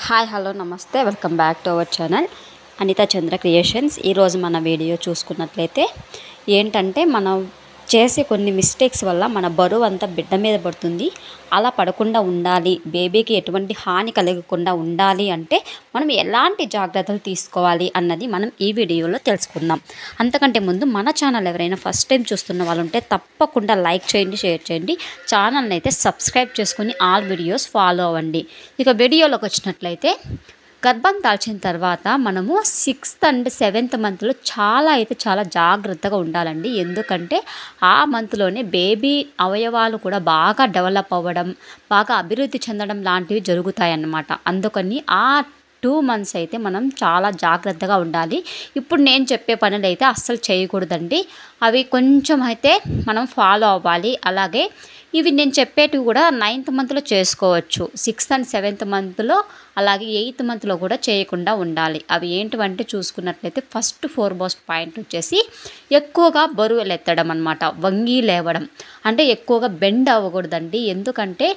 Hi hello నమస్తే welcome back to our channel Anita Chandra creations. ఈరోజు మన వీడియో చూసుకున్నట్లయితే ఏంటంటే మనం చేసే కొన్ని మిస్టేక్స్ వల్ల మన బరువు అంతా బిడ్డ మీద పడుతుంది. అలా పడకుండా ఉండాలి, బేబీకి ఎటువంటి హాని కలగకుండా ఉండాలి అంటే మనం ఎలాంటి జాగ్రత్తలు తీసుకోవాలి అన్నది మనం ఈ వీడియోలో తెలుసుకుందాం. అంతకంటే ముందు మన ఛానల్ ఎవరైనా ఫస్ట్ టైం చూస్తున్న వాళ్ళు ఉంటే తప్పకుండా లైక్ చేయండి, షేర్ చేయండి. ఛానల్ని అయితే సబ్స్క్రైబ్ చేసుకుని ఆల్ వీడియోస్ ఫాలో అవ్వండి. ఇక వీడియోలోకి వచ్చినట్లయితే గర్భం దాల్చిన తర్వాత మనము 6th and 7th మంత్లో చాలా జాగ్రత్తగా ఉండాలండి. ఎందుకంటే ఆ మంత్లోనే బేబీ అవయవాలు కూడా బాగా డెవలప్ అవ్వడం, బాగా అభివృద్ధి చెందడం లాంటివి జరుగుతాయన్నమాట. అందుకని ఆ 2 months అయితే మనం చాలా జాగ్రత్తగా ఉండాలి. ఇప్పుడు నేను చెప్పే పనులు అయితే అస్సలు చేయకూడదండి. అవి కొంచెం అయితే మనం ఫాలో అవ్వాలి. అలాగే ఇవి నేను చెప్పేటివి కూడా 9th మంత్లో చేసుకోవచ్చు, 6th and 7th మంత్లో, అలాగే 8th మంత్లో కూడా చేయకుండా ఉండాలి. అవి ఏంటివంటే చూసుకున్నట్లయితే ఫస్ట్ ఫోర్మోస్ట్ పాయింట్ వచ్చేసి ఎక్కువగా బరువులు ఎత్తడం అనమాట. వంగి లేవడం అంటే ఎక్కువగా బెండ్ అవ్వకూడదండి. ఎందుకంటే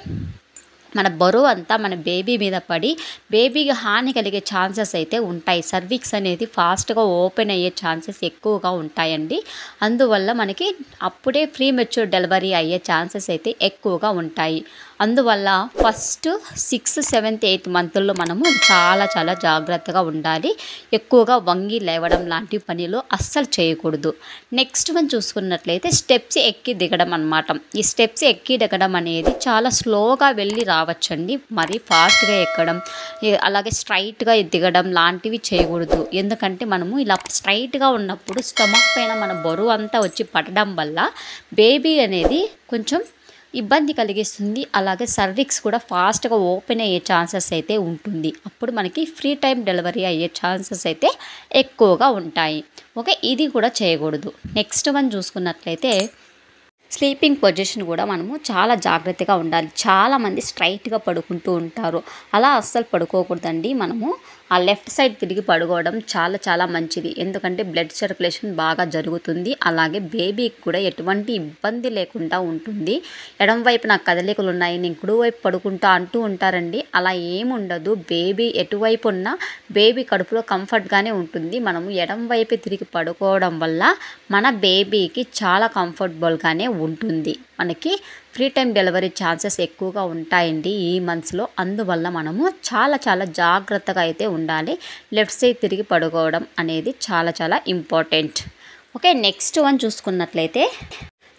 మన బరువు అంతా మన బేబీ మీద పడి బేబీకి హాని కలిగే ఛాన్సెస్ అయితే ఉంటాయి. సర్విక్స్ అనేది ఫాస్ట్గా ఓపెన్ అయ్యే ఛాన్సెస్ ఎక్కువగా ఉంటాయండి. అందువల్ల మనకి అప్పుడే ప్రీ మెచ్యూర్ డెలివరీ అయ్యే ఛాన్సెస్ అయితే ఎక్కువగా ఉంటాయి. అందువల్ల ఫస్ట్ 6th, 7th, 8th మంత్ల్లో మనము చాలా జాగ్రత్తగా ఉండాలి. ఎక్కువగా వంగి లేవడం లాంటి పనిలో అస్సలు చేయకూడదు. నెక్స్ట్ మనం చూసుకున్నట్లయితే స్టెప్స్ ఎక్కి దిగడం అనమాట. ఈ స్టెప్స్ ఎక్కి దిగడం అనేది చాలా స్లోగా వెళ్ళి రావచ్చండి. మరి ఫాస్ట్గా ఎక్కడం, అలాగే స్ట్రైట్గా దిగడం లాంటివి చేయకూడదు. ఎందుకంటే మనము ఇలా స్ట్రైట్గా ఉన్నప్పుడు స్టమక్ పైన మన బరువు అంతా వచ్చి పడడం వల్ల బేబీ అనేది కొంచెం ఇబ్బంది కలిగిస్తుంది. అలాగే సర్విక్స్ కూడా ఫాస్ట్గా ఓపెన్ అయ్యే ఛాన్సెస్ అయితే ఉంటుంది. అప్పుడు మనకి ఫ్రీ టైం డెలివరీ అయ్యే ఛాన్సెస్ అయితే ఎక్కువగా ఉంటాయి. ఓకే, ఇది కూడా చేయకూడదు. నెక్స్ట్ మనం చూసుకున్నట్లయితే స్లీపింగ్ పొజిషన్ కూడా మనము చాలా జాగ్రత్తగా ఉండాలి. చాలామంది స్ట్రైట్గా పడుకుంటూ ఉంటారు. అలా అస్సలు పడుకోకూడదండి. మనము ఆ లెఫ్ట్ సైడ్ తిరిగి పడుకోవడం చాలా మంచిది. ఎందుకంటే బ్లడ్ సర్క్యులేషన్ బాగా జరుగుతుంది. అలాగే బేబీకి కూడా ఎటువంటి ఇబ్బంది లేకుండా ఉంటుంది. ఎడం వైపు నాకు కదలికలు ఉన్నాయి, నేను కుడివైపు పడుకుంటా అంటూ ఉంటారండి. అలా ఏముండదు. బేబీ ఎటువైపు ఉన్నా బేబీ కడుపులో కంఫర్ట్గానే ఉంటుంది. మనము ఎడం వైపు తిరిగి పడుకోవడం వల్ల మన బేబీకి చాలా కంఫర్టబుల్గానే ఉంటుంది. మనకి ఫ్రీ టైం డెలివరీ ఛాన్సెస్ ఎక్కువగా ఉంటాయండి ఈ మంత్స్లో. అందువల్ల మనము చాలా జాగ్రత్తగా అయితే ఉండాలి. లెఫ్ట్ సైడ్ తిరిగి పడుకోవడం అనేది చాలా ఇంపార్టెంట్. ఓకే, నెక్స్ట్ వన్ చూసుకున్నట్లయితే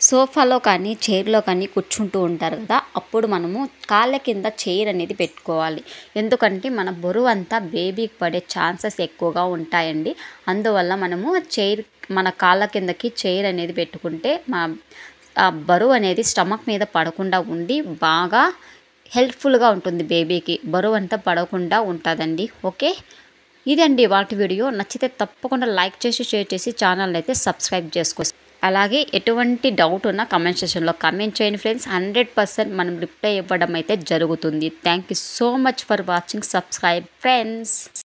సోఫాలో కానీ చైర్లో కానీ కూర్చుంటూ ఉంటారు కదా, అప్పుడు మనము కాళ్ళ కింద చైర్ అనేది పెట్టుకోవాలి. ఎందుకంటే మన బరువు అంతా బేబీకి పడే ఛాన్సెస్ ఎక్కువగా ఉంటాయండి. అందువల్ల మనము మన కాళ్ళ కిందకి చైర్ అనేది పెట్టుకుంటే ఆ బరువు అనేది స్టమక్ మీద పడకుండా ఉండి బాగా హెల్ప్ఫుల్గా ఉంటుంది. బేబీకి బరువు అంతా పడకుండా ఉంటుందండి. ఓకే, ఇదండి వాటి వీడియో. నచ్చితే తప్పకుండా లైక్ చేసి షేర్ చేసి ఛానల్ అయితే సబ్స్క్రైబ్ చేసుకోండి. అలాగే ఎటువంటి డౌట్ ఉన్నా కమెంట్ సెక్షన్లో కమెంట్ చేయండి ఫ్రెండ్స్. 100% మనం రిప్లై ఇవ్వడం అయితే జరుగుతుంది. Thank you so much for watching. Subscribe friends.